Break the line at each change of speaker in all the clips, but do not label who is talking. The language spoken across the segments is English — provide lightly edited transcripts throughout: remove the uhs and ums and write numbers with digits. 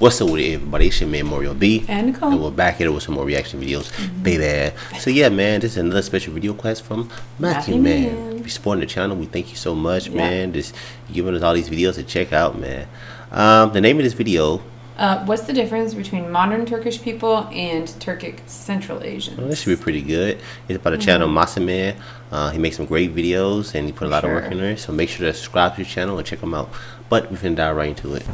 What's up with everybody? It's your man Mario B.
And Nicole.
And we're back here with some more reaction videos, baby. So yeah, man, this is another special video class from Matthew, man. If you're supporting the channel, we thank you so much, man. Just giving us all these videos to check out, man. The name of this video...
what's the difference between modern Turkish people and Turkic Central Asians?
Well, this should be pretty good. It's about the channel Masaman. He makes some great videos and he put a lot of work in there. So make sure to subscribe to his channel and check him out. But we can dive right into it.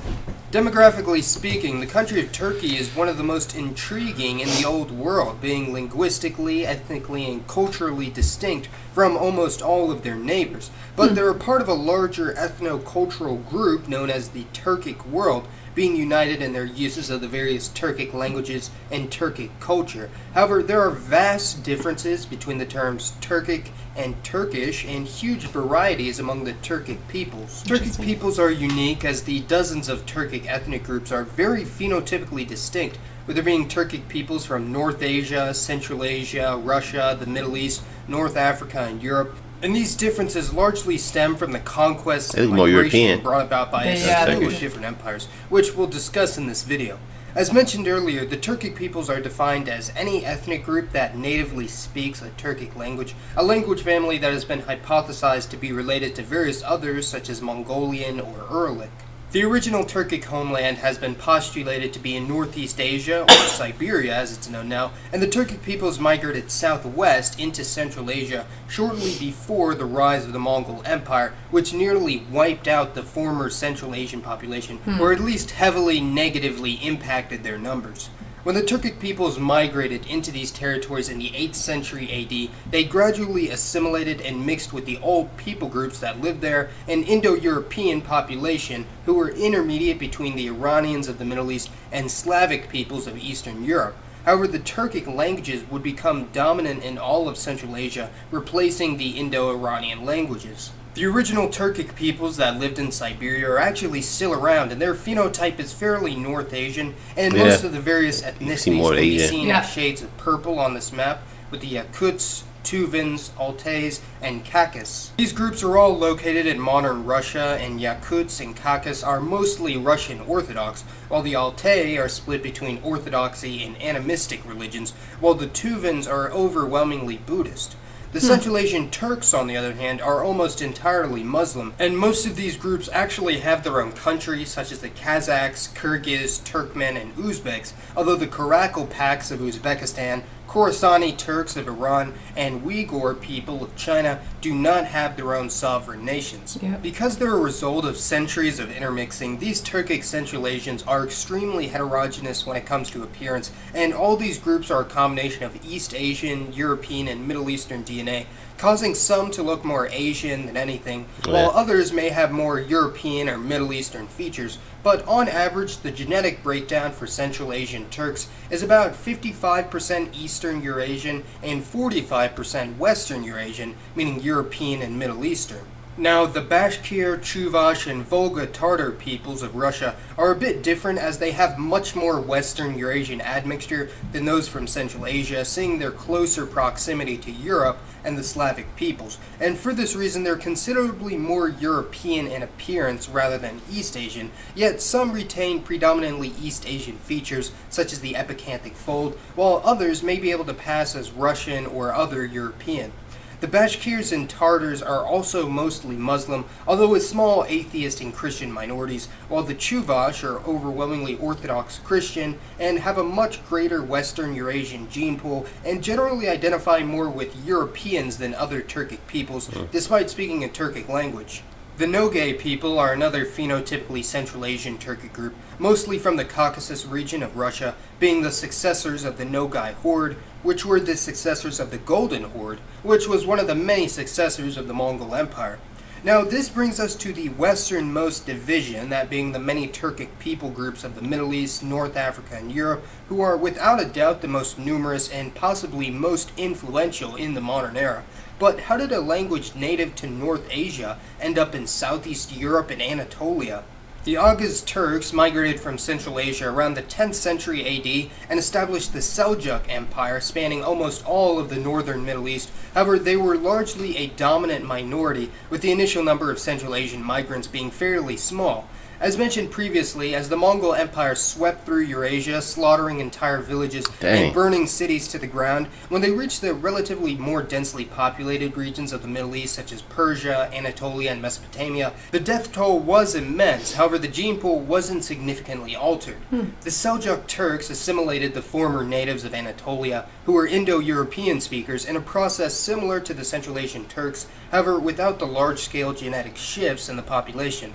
Demographically speaking, the country of Turkey is one of the most intriguing in the old world, being linguistically, ethnically, and culturally distinct from almost all of their neighbors. But they're a part of a larger ethno-cultural group known as the Turkic world, being united in their uses of the various Turkic languages and Turkic culture. However, there are vast differences between the terms Turkic and Turkish and huge varieties among the Turkic peoples. Turkic peoples are unique as the dozens of Turkic ethnic groups are very phenotypically distinct, with there being Turkic peoples from North Asia, Central Asia, Russia, the Middle East, North Africa, and Europe. And these differences largely stem from the conquest and migration brought about by a slew of different empires, which we'll discuss in this video. As mentioned earlier, the Turkic peoples are defined as any ethnic group that natively speaks a Turkic language, a language family that has been hypothesized to be related to various others such as Mongolian or Uralic. The original Turkic homeland has been postulated to be in Northeast Asia, or Siberia as it's known now, and the Turkic peoples migrated southwest into Central Asia shortly before the rise of the Mongol Empire, which nearly wiped out the former Central Asian population, or at least heavily negatively impacted their numbers. When the Turkic peoples migrated into these territories in the 8th century AD, they gradually assimilated and mixed with the old people groups that lived there, an Indo-European population who were intermediate between the Iranians of the Middle East and Slavic peoples of Eastern Europe. However, the Turkic languages would become dominant in all of Central Asia, replacing the Indo-Iranian languages. The original Turkic peoples that lived in Siberia are actually still around, and their phenotype is fairly North Asian, and most of the various ethnicities can be seen as shades of purple on this map, with the Yakuts, Tuvans, Altays, and Kakhas. These groups are all located in modern Russia, and Yakuts and Kakhas are mostly Russian Orthodox, while the Altai are split between Orthodoxy and animistic religions, while the Tuvans are overwhelmingly Buddhist. The Central Asian Turks, on the other hand, are almost entirely Muslim, and most of these groups actually have their own countries, such as the Kazakhs, Kyrgyz, Turkmen, and Uzbeks, although the Karakul Paks of Uzbekistan, Khorasani Turks of Iran, and Uyghur people of China do not have their own sovereign nations. Because they're a result of centuries of intermixing, these Turkic Central Asians are extremely heterogeneous when it comes to appearance, and all these groups are a combination of East Asian, European, and Middle Eastern DNA, causing some to look more Asian than anything, while others may have more European or Middle Eastern features. But on average, the genetic breakdown for Central Asian Turks is about 55% Eastern Eurasian and 45% Western Eurasian, meaning European and Middle Eastern. Now, the Bashkir, Chuvash, and Volga-Tatar peoples of Russia are a bit different as they have much more Western Eurasian admixture than those from Central Asia, seeing their closer proximity to Europe and the Slavic peoples, and for this reason they're considerably more European in appearance rather than East Asian, yet some retain predominantly East Asian features such as the epicanthic fold, while others may be able to pass as Russian or other European. The Bashkirs and Tartars are also mostly Muslim, although with small atheist and Christian minorities, while the Chuvash are overwhelmingly Orthodox Christian and have a much greater Western Eurasian gene pool and generally identify more with Europeans than other Turkic peoples, despite speaking a Turkic language. The Nogay people are another phenotypically Central Asian Turkic group, mostly from the Caucasus region of Russia, being the successors of the Nogay Horde, which were the successors of the Golden Horde, which was one of the many successors of the Mongol Empire. Now, this brings us to the westernmost division, that being the many Turkic people groups of the Middle East, North Africa, and Europe, who are without a doubt the most numerous and possibly most influential in the modern era. But how did a language native to North Asia end up in Southeast Europe and Anatolia? The Oghuz Turks migrated from Central Asia around the 10th century AD and established the Seljuk Empire, spanning almost all of the northern Middle East. However, they were largely a dominant minority, with the initial number of Central Asian migrants being fairly small. As mentioned previously, as the Mongol Empire swept through Eurasia, slaughtering entire villages and burning cities to the ground, when they reached the relatively more densely populated regions of the Middle East, such as Persia, Anatolia, and Mesopotamia, the death toll was immense. However, the gene pool wasn't significantly altered. The Seljuk Turks assimilated the former natives of Anatolia, who were Indo-European speakers, in a process similar to the Central Asian Turks, however, without the large-scale genetic shifts in the population.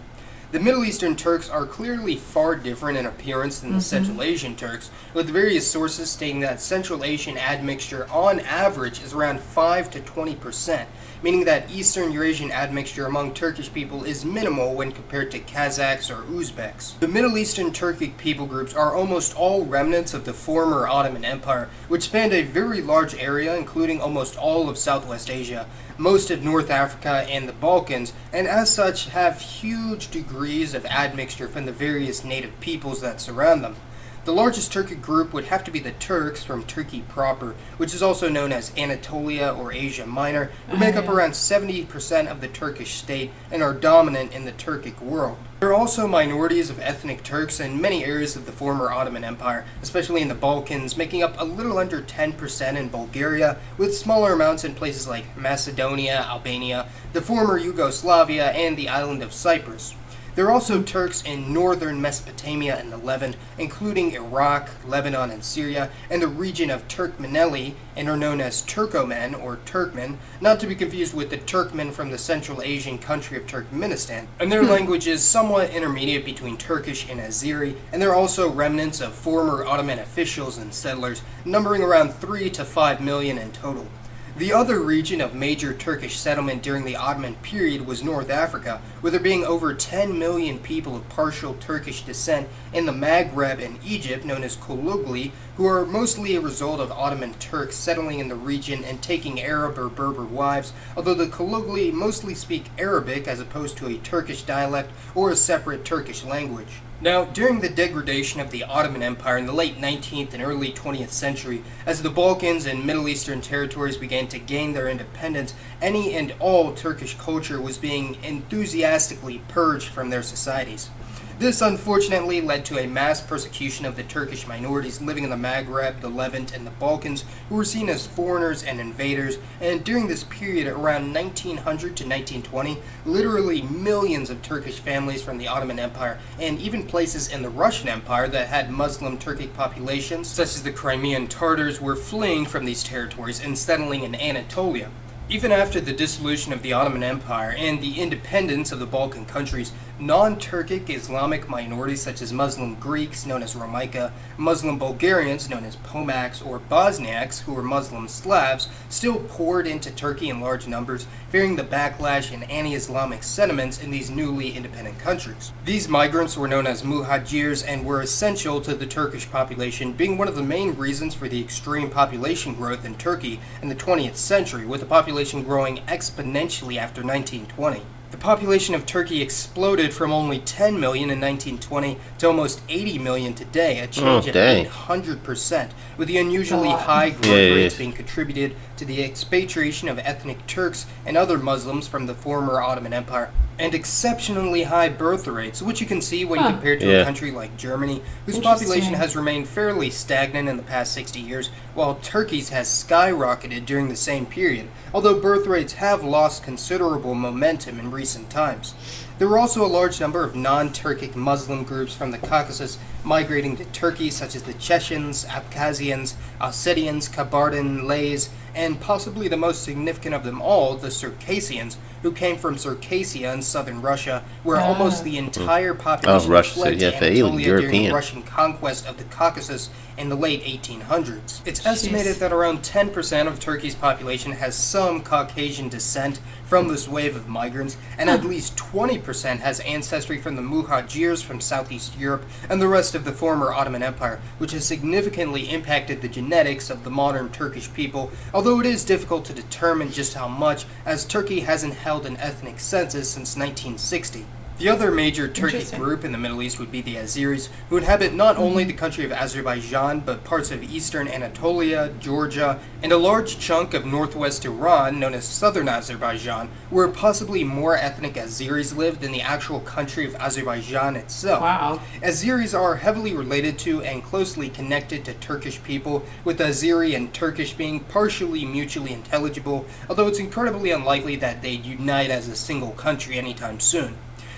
The Middle Eastern Turks are clearly far different in appearance than the Central Asian Turks, with various sources stating that Central Asian admixture on average is around 5 to 20%, meaning that Eastern Eurasian admixture among Turkish people is minimal when compared to Kazakhs or Uzbeks. The Middle Eastern Turkic people groups are almost all remnants of the former Ottoman Empire, which spanned a very large area including almost all of Southwest Asia, most of North Africa and the Balkans, and as such have huge degrees of admixture from the various native peoples that surround them. The largest Turkic group would have to be the Turks from Turkey proper, which is also known as Anatolia or Asia Minor, who make up around 70% of the Turkish state and are dominant in the Turkic world. There are also minorities of ethnic Turks in many areas of the former Ottoman Empire, especially in the Balkans, making up a little under 10% in Bulgaria, with smaller amounts in places like Macedonia, Albania, the former Yugoslavia, and the island of Cyprus. There are also Turks in northern Mesopotamia and the Levant, including Iraq, Lebanon, and Syria, and the region of Turkmeneli, and are known as Turkomen or Turkmen, not to be confused with the Turkmen from the Central Asian country of Turkmenistan. And their language is somewhat intermediate between Turkish and Azeri, and there are also remnants of former Ottoman officials and settlers, numbering around 3 to 5 million in total. The other region of major Turkish settlement during the Ottoman period was North Africa, with there being over 10 million people of partial Turkish descent in the Maghreb and Egypt, known as Kulugli, who are mostly a result of Ottoman Turks settling in the region and taking Arab or Berber wives, although the Kulugli mostly speak Arabic as opposed to a Turkish dialect or a separate Turkish language. Now, during the degradation of the Ottoman Empire in the late 19th and early 20th century, as the Balkans and Middle Eastern territories began to gain their independence, any and all Turkish culture was being enthusiastically purged from their societies. This unfortunately led to a mass persecution of the Turkish minorities living in the Maghreb, the Levant, and the Balkans, who were seen as foreigners and invaders, and during this period around 1900 to 1920, literally millions of Turkish families from the Ottoman Empire, and even places in the Russian Empire that had Muslim Turkic populations, such as the Crimean Tatars, were fleeing from these territories and settling in Anatolia. Even after the dissolution of the Ottoman Empire and the independence of the Balkan countries, non-Turkic Islamic minorities such as Muslim Greeks, known as Romaika, Muslim Bulgarians, known as Pomaks, or Bosniaks, who were Muslim Slavs, still poured into Turkey in large numbers, fearing the backlash and anti-Islamic sentiments in these newly independent countries. These migrants were known as muhajirs and were essential to the Turkish population, being one of the main reasons for the extreme population growth in Turkey in the 20th century, with the population growing exponentially after 1920. The population of Turkey exploded from only 10 million in 1920 to almost 80 million today, a change of 800%, with the unusually high growth rates being contributed to the expatriation of ethnic Turks and other Muslims from the former Ottoman Empire, and exceptionally high birth rates, which you can see when compared to a country like Germany, whose population has remained fairly stagnant in the past 60 years, while Turkey's has skyrocketed during the same period, although birth rates have lost considerable momentum in recent times. There were also a large number of non-Turkic Muslim groups from the Caucasus migrating to Turkey, such as the Chechens, Abkhazians, Ossetians, Kabardin-Lays, and possibly the most significant of them all, the Circassians, who came from Circassia in southern Russia, where almost the entire population fled to Anatolia during the Russian conquest of the Caucasus in the late 1800s. It's estimated that around 10% of Turkey's population has some Caucasian descent from this wave of migrants, and at least 20% has ancestry from the muhajirs from Southeast Europe and the rest of the former Ottoman Empire, which has significantly impacted the genetics of the modern Turkish people, although it is difficult to determine just how much, as Turkey hasn't held an ethnic census since 1960. The other major Turkic
Interesting.
group in the Middle East would be the Azeris, who inhabit not only the country of Azerbaijan, but parts of eastern Anatolia, Georgia, and a large chunk of northwest Iran, known as southern Azerbaijan, where possibly more ethnic Azeris live than the actual country of Azerbaijan itself.
Wow.
Azeris are heavily related to and closely connected to Turkish people, with Azeri and Turkish being partially mutually intelligible, although it's incredibly unlikely that they'd unite as a single country anytime soon.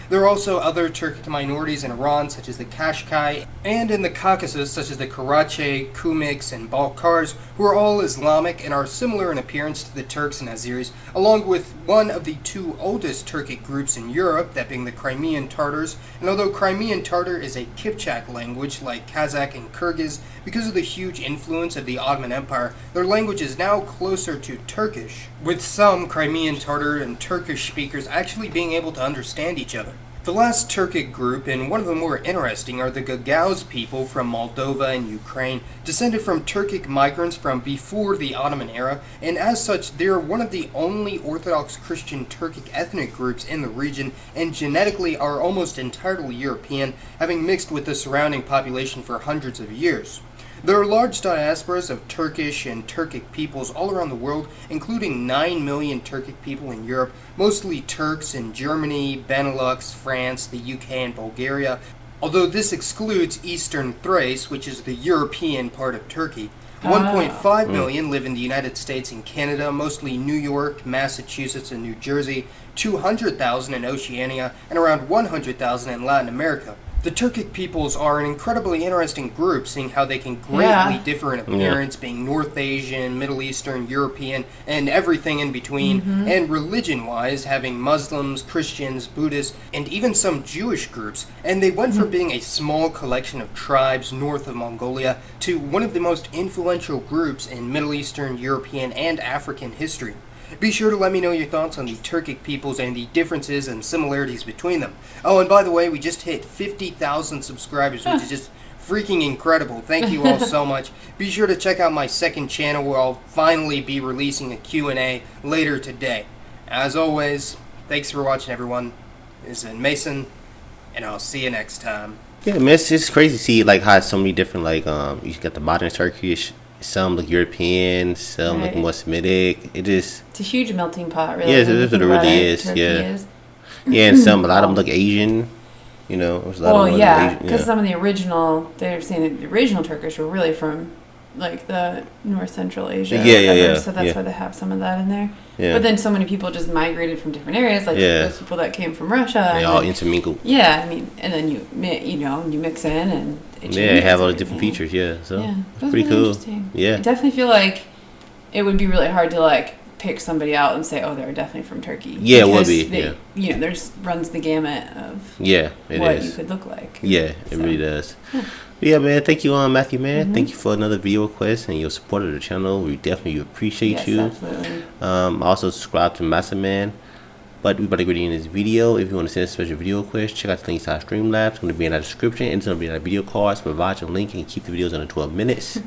There are also other Turkic minorities in Iran, such as the Kashkai, and in the Caucasus, such as the Karachi, Kumyks, and Balkars, who are all Islamic and are similar in appearance to the Turks and Azeris, along with one of the two oldest Turkic groups in Europe, that being the Crimean Tatars. And although Crimean Tatar is a Kipchak language like Kazakh and Kyrgyz, because of the huge influence of the Ottoman Empire, their language is now closer to Turkish, with some Crimean Tatar and Turkish speakers actually being able to understand each other. The last Turkic group, and one of the more interesting, are the Gagauz people from Moldova and Ukraine, descended from Turkic migrants from before the Ottoman era, and as such, they are one of the only Orthodox Christian Turkic ethnic groups in the region, and genetically are almost entirely European, having mixed with the surrounding population for hundreds of years. There are large diasporas of Turkish and Turkic peoples all around the world, including 9 million Turkic people in Europe, mostly Turks in Germany, Benelux, France, the UK, and Bulgaria, although this excludes Eastern Thrace, which is the European part of Turkey. 1.5 million live in the United States and Canada, mostly New York, Massachusetts, and New Jersey, 200,000 in Oceania, and around 100,000 in Latin America. The Turkic peoples are an incredibly interesting group, seeing how they can greatly differ in appearance, being North Asian, Middle Eastern, European, and everything in between, and religion-wise, having Muslims, Christians, Buddhists, and even some Jewish groups. And they went from being a small collection of tribes north of Mongolia to one of the most influential groups in Middle Eastern, European, and African history. Be sure to let me know your thoughts on the Turkic peoples and the differences and similarities between them. Oh, and by the way, we just hit 50,000 subscribers, which is just freaking incredible. Thank you all so much. Be sure to check out my second channel where I'll finally be releasing a Q&A later today. As always, thanks for watching, everyone. This has been Mason, and I'll see you next time.
Yeah, man, it's crazy to see like how so many different like you got the modern Turkish. Some look European, some look more Semitic. It's a
huge melting pot, really.
Yeah, that's what it really is. Yeah, and a lot of them look Asian. You know, there's a lot of them
because some of the original, they're saying that the original Turkish were really from like the North Central Asia. So that's why they have some of that in there. Yeah. But then so many people just migrated from different areas, like those people that came from Russia.
They all intermingled.
Yeah, I mean, and then you mix in and
it have all the different features. Yeah, so it's pretty cool. Yeah,
I definitely feel like it would be really hard to like pick somebody out and say, oh, they're definitely from Turkey.
Yeah, it would be.
You know, there's runs the gamut of
what
you could look like.
Yeah, it really does. Yeah, man. Thank you, Matthew, man. Thank you for another video request and your support of the channel. We definitely appreciate you.
Absolutely.
Also subscribe to Massa Man. But we about to get in this video. If you want to send a special video request, check out the links to our Streamlabs. It's going to be in our description. And it's going to be in our video cards. Provide your link and keep the videos under 12 minutes.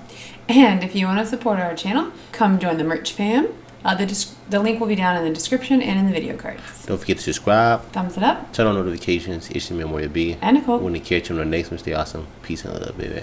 And if you want to support our channel, come join the merch fam. The link will be down in the description and in the video cards.
Don't forget to subscribe.
Thumbs it up.
Turn on notifications. It's your Memory B.
And Nicole.
When to catch you on the next one, stay awesome. Peace and love, baby.